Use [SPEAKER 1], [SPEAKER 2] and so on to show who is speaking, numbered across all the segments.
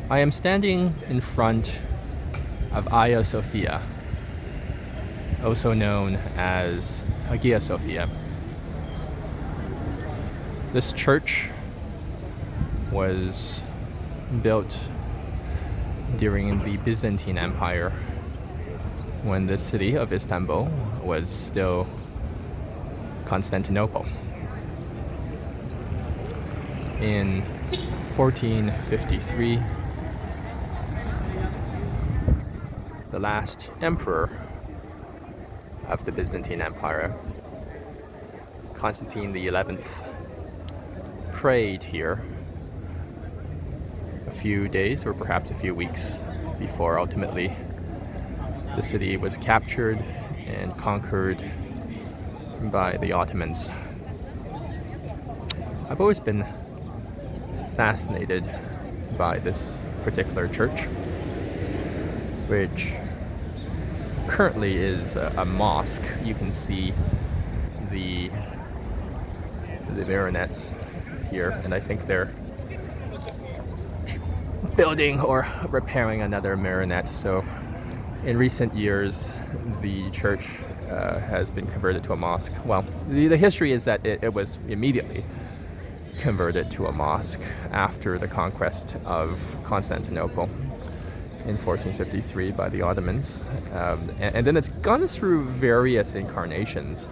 [SPEAKER 1] I am standing in front of Hagia Sophia, also known as Hagia Sophia. This church was built during the Byzantine Empire when the city of Istanbul was still Constantinople. In 1453, the last emperor of the Byzantine Empire, Constantine the 11th, prayed here a few days or perhaps a few weeks before ultimately the city was captured and conquered by the Ottomans. I've always been fascinated by this particular church, which currently is a mosque. You can see the minarets here, and I think they're building or repairing another minaret. So in recent years, the church has been converted to a mosque. Well, the history is that it was immediately converted to a mosque after the conquest of Constantinople in 1453 by the Ottomans. And then it's gone through various incarnations.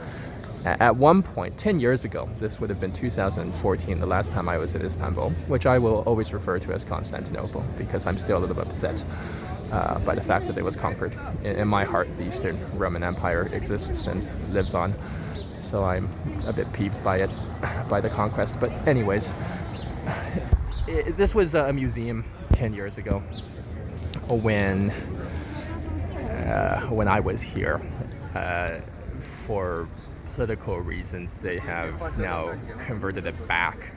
[SPEAKER 1] At one point, 10 years ago, this would have been 2014, the last time I was in Istanbul, which I will always refer to as Constantinople because I'm still a little bit upset by the fact that it was conquered. In my heart, the Eastern Roman Empire exists and lives on, so I'm a bit peeved by it, by the conquest. But anyways, this was a museum 10 years ago when I was here. For political reasons, they have now converted it back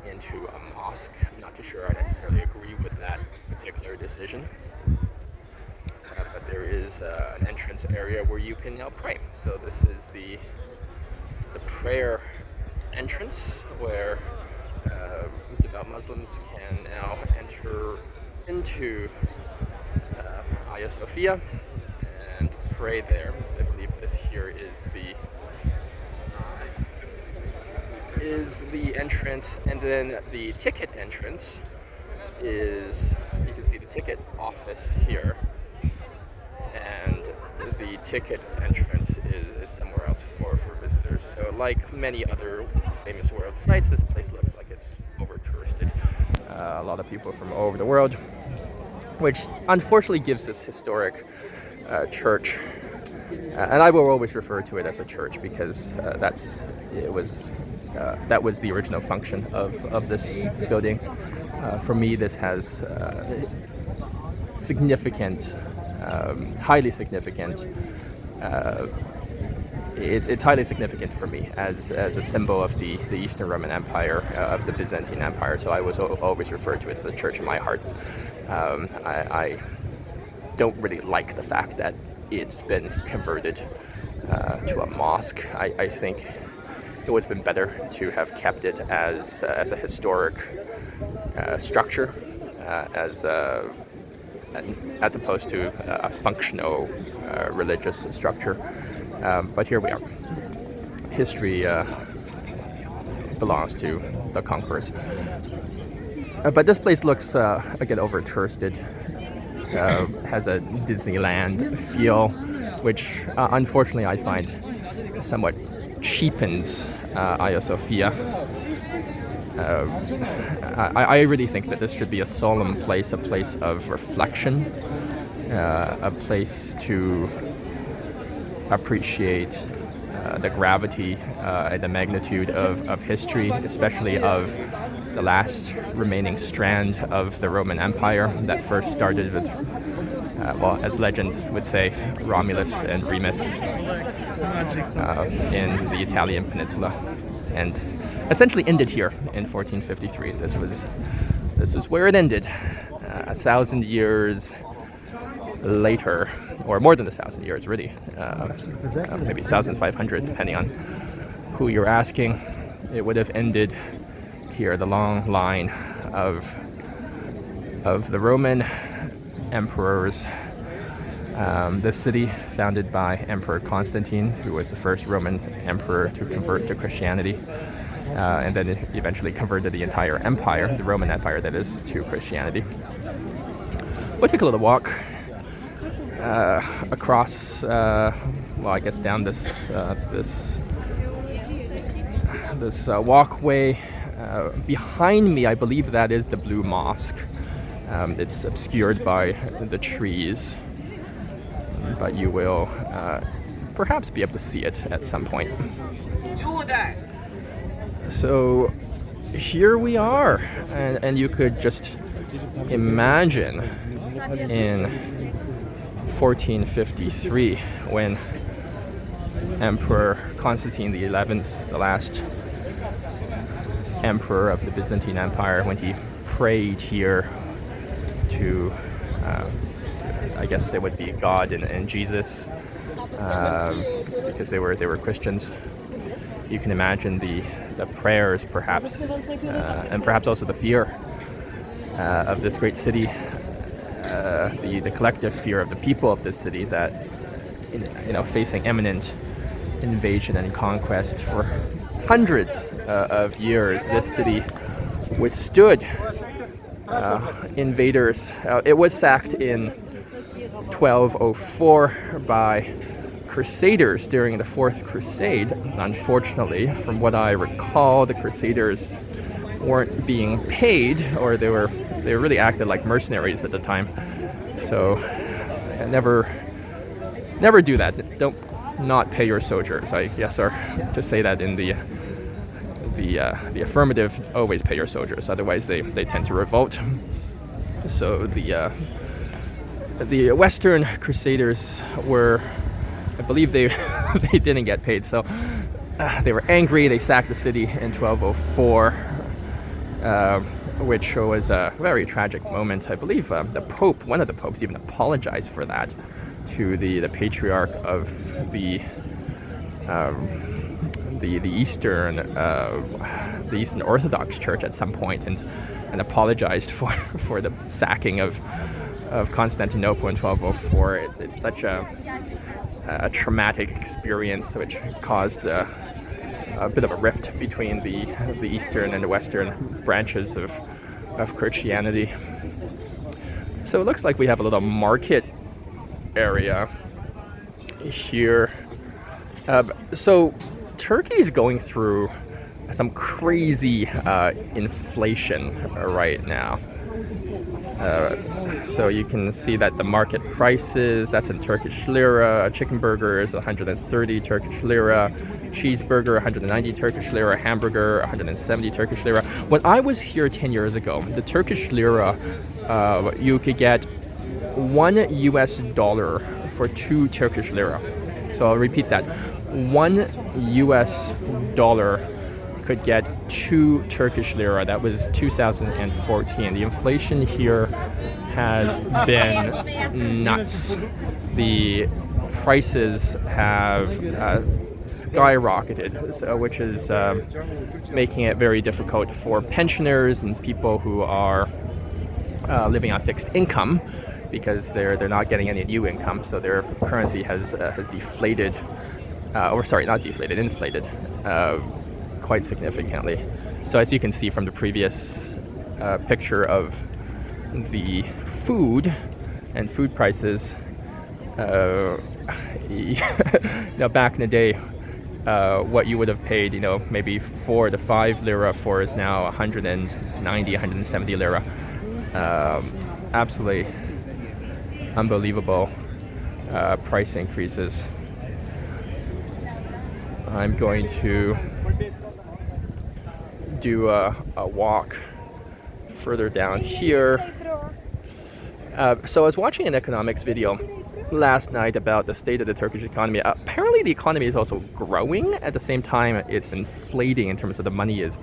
[SPEAKER 1] into a mosque. I'm not too sure I necessarily agree with that particular decision. But there is an entrance area where you can now pray. So this is the prayer entrance where devout Muslims can now enter into Hagia Sophia and pray there. I believe this here is the entrance, and then the ticket entrance is, you can see the ticket office here, and the ticket entrance is somewhere else for visitors. So like many other famous world sites, this place looks like it's over touristed. A lot of people from all over the world, which unfortunately gives this historic church, and I will always refer to it as a church because that was the original function of this building. For me, this has significant, highly significant. It's highly significant for me as a symbol of the Eastern Roman Empire, of the Byzantine Empire. So I was always referred to it as a church in my heart. I don't really like the fact that it's been converted to a mosque. I think it would have been better to have kept it as a historic structure, as opposed to a functional religious structure. But here we are. History belongs to the conquerors. But this place looks, again, over touristed. Has a Disneyland feel, which unfortunately I find somewhat cheapens Hagia Sophia. I really think that this should be a solemn place, a place of reflection, a place to appreciate the gravity and the magnitude of history, especially of the last remaining strand of the Roman Empire that first started with, well, as legend would say, Romulus and Remus in the Italian peninsula, and essentially ended here in 1453. This is where it ended. 1,000 years later, or more than 1,000 years, really, maybe 1,500, depending on who you're asking. It would have ended here, the long line of of the Roman emperors. This city, founded by Emperor Constantine, who was the first Roman emperor to convert to Christianity, and then eventually converted the entire empire, the Roman Empire that is, to Christianity. We'll take a little walk across, I guess down this walkway. Behind me, I believe that is the Blue Mosque. It's obscured by the trees, but you will perhaps be able to see it at some point. So here we are, and you could just imagine in 1453 when Emperor Constantine XI, the last emperor of the Byzantine Empire, when he prayed here to, I guess it would be God and Jesus, because they were Christians. You can imagine the prayers, perhaps, and perhaps also the fear of this great city, the collective fear of the people of this city that, facing imminent invasion and conquest for hundreds of years, this city withstood invaders. It was sacked in 1204 by Crusaders during the Fourth Crusade. Unfortunately, from what I recall, the Crusaders weren't being paid, or they really acted like mercenaries at the time. So never do that. Don't not pay your soldiers, I guess, or to say that in the affirmative, always pay your soldiers, otherwise they tend to revolt. So the Western Crusaders were, I believe they didn't get paid, so they were angry. They sacked the city in 1204, which was a very tragic moment. I believe the Pope, one of the popes, even apologized for that to the patriarch of the Eastern Orthodox Church at some point, and apologized for the sacking of Constantinople in 1204. It's such a traumatic experience, which caused a bit of a rift between the Eastern and the Western branches of Christianity. So it looks like we have a little market area here. So Turkey's going through some crazy inflation right now. So you can see that the market prices, that's in Turkish lira. A chicken burger is 130 Turkish lira. Cheeseburger, 190 Turkish lira. Hamburger, 170 Turkish lira. When I was here 10 years ago, the Turkish lira, you could get $1 for 2 Turkish lira. So I'll repeat that. $1 could get 2 Turkish lira. That was 2014. The inflation here has been nuts. The prices have skyrocketed, which is making it very difficult for pensioners and people who are living on fixed income, because they're not getting any new income, so their currency has deflated, inflated quite significantly. So as you can see from the previous picture of the food and food prices, back in the day, what you would have paid, maybe 4 to 5 lira for is now 190, 170 lira. Absolutely unbelievable price increases. I'm going to do a walk further down here. So I was watching an economics video last night about the state of the Turkish economy. Apparently the economy is also growing. At the same time, it's inflating in terms of the money is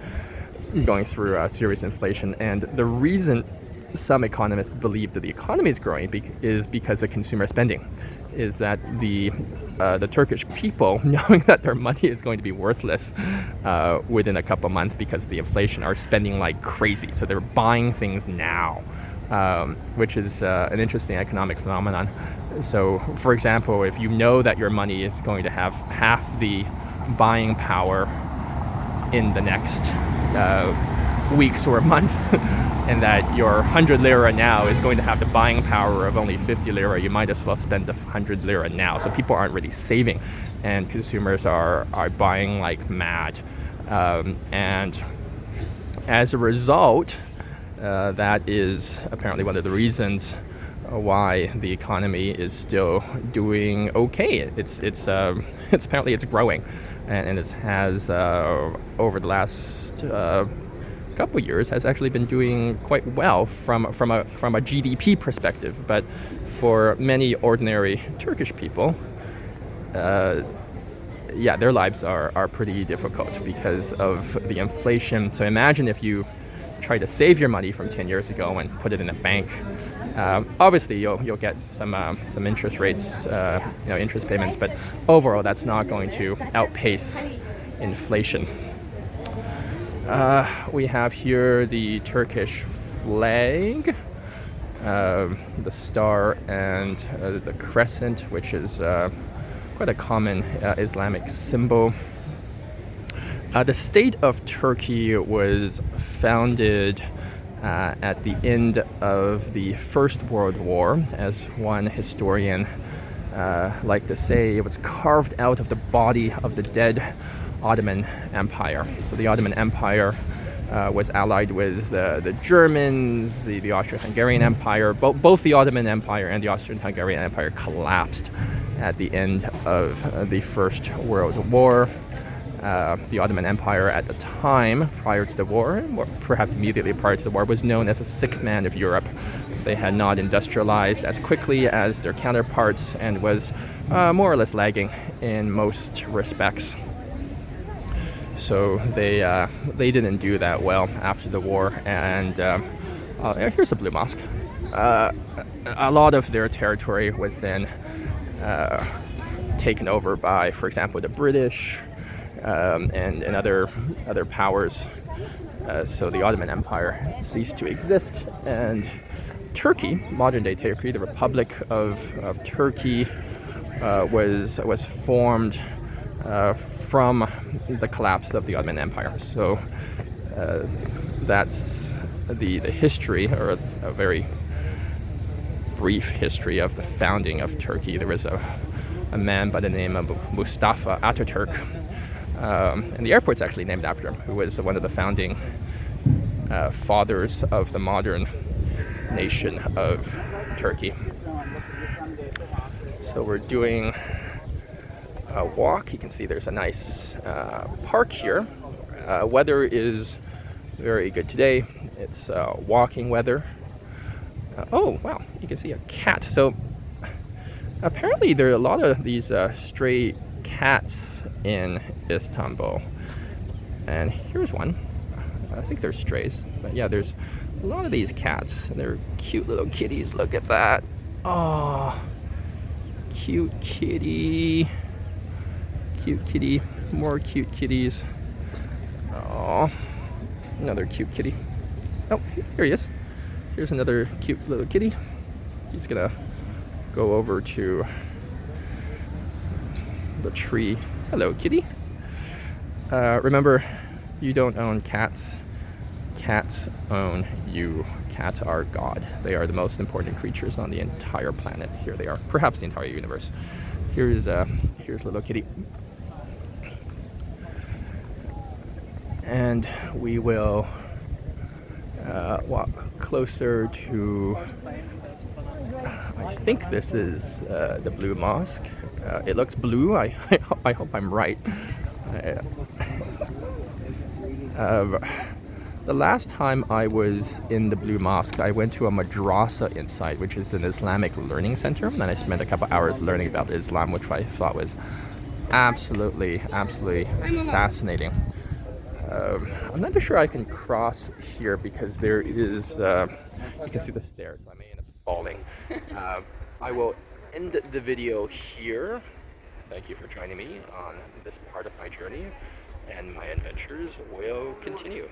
[SPEAKER 1] going through serious inflation. And the reason some economists believe that the economy is growing is because of consumer spending. Is that the Turkish people, knowing that their money is going to be worthless within a couple months because of the inflation, are spending like crazy. So they're buying things now which is an interesting economic phenomenon. So, for example, if you know that your money is going to have half the buying power in the next weeks or a month, and that your 100 lira now is going to have the buying power of only 50 lira, you might as well spend the 100 lira now. So people aren't really saving, and consumers are buying like mad. And as a result, that is apparently one of the reasons why the economy is still doing okay. It's apparently it's growing, and it has over the last couple of years has actually been doing quite well from a GDP perspective. But for many ordinary Turkish people, their lives are pretty difficult because of the inflation. So imagine if you try to save your money from 10 years ago and put it in a bank. Obviously, you'll get some interest rates, interest payments, but overall, that's not going to outpace inflation. We have here the Turkish flag, the star and the crescent, which is quite a common Islamic symbol. The state of Turkey was founded at the end of the First World War. As one historian liked to say, it was carved out of the body of the dead Ottoman Empire. So the Ottoman Empire was allied with the Germans, the Austro-Hungarian Empire. Both the Ottoman Empire and the Austro-Hungarian Empire collapsed at the end of the First World War. The Ottoman Empire at the time, prior to the war, or perhaps immediately prior to the war, was known as the sick man of Europe. They had not industrialized as quickly as their counterparts and was more or less lagging in most respects. So they didn't do that well after the war. And here's a blue mosque. A lot of their territory was then taken over by, for example, the British and other powers. So the Ottoman Empire ceased to exist, and Turkey, modern-day Turkey, the Republic of Turkey, was formed from the collapse of the Ottoman Empire. So that's the history, or a very brief history of the founding of Turkey. There was a man by the name of Mustafa Ataturk, and the airport's actually named after him, who was one of the founding fathers of the modern nation of Turkey. So we're doing a walk. You can see there's a nice park here. Weather is very good today. It's walking weather. Oh, wow, you can see a cat. So apparently there are a lot of these stray cats in Istanbul. And here's one. I think they're strays. But yeah, there's a lot of these cats. They're cute little kitties. Look at that. Oh, cute kitty. Cute kitty. More cute kitties. Oh, another cute kitty. Oh, here he is. Here's another cute little kitty. He's gonna go over to the tree. Hello, kitty. Remember, you don't own cats. Cats own you. Cats are God. They are the most important creatures on the entire planet. Here they are. Perhaps the entire universe. Here's little kitty. And we will walk closer to, I think this is the Blue Mosque. It looks blue. I hope I'm right. The last time I was in the Blue Mosque, I went to a madrasa inside, which is an Islamic learning center, and I spent a couple hours learning about Islam, which I thought was absolutely fascinating. I'm not sure I can cross here because there is, you can see the stairs, so I may end up falling. I will end the video here. Thank you for joining me on this part of my journey, and my adventures will continue.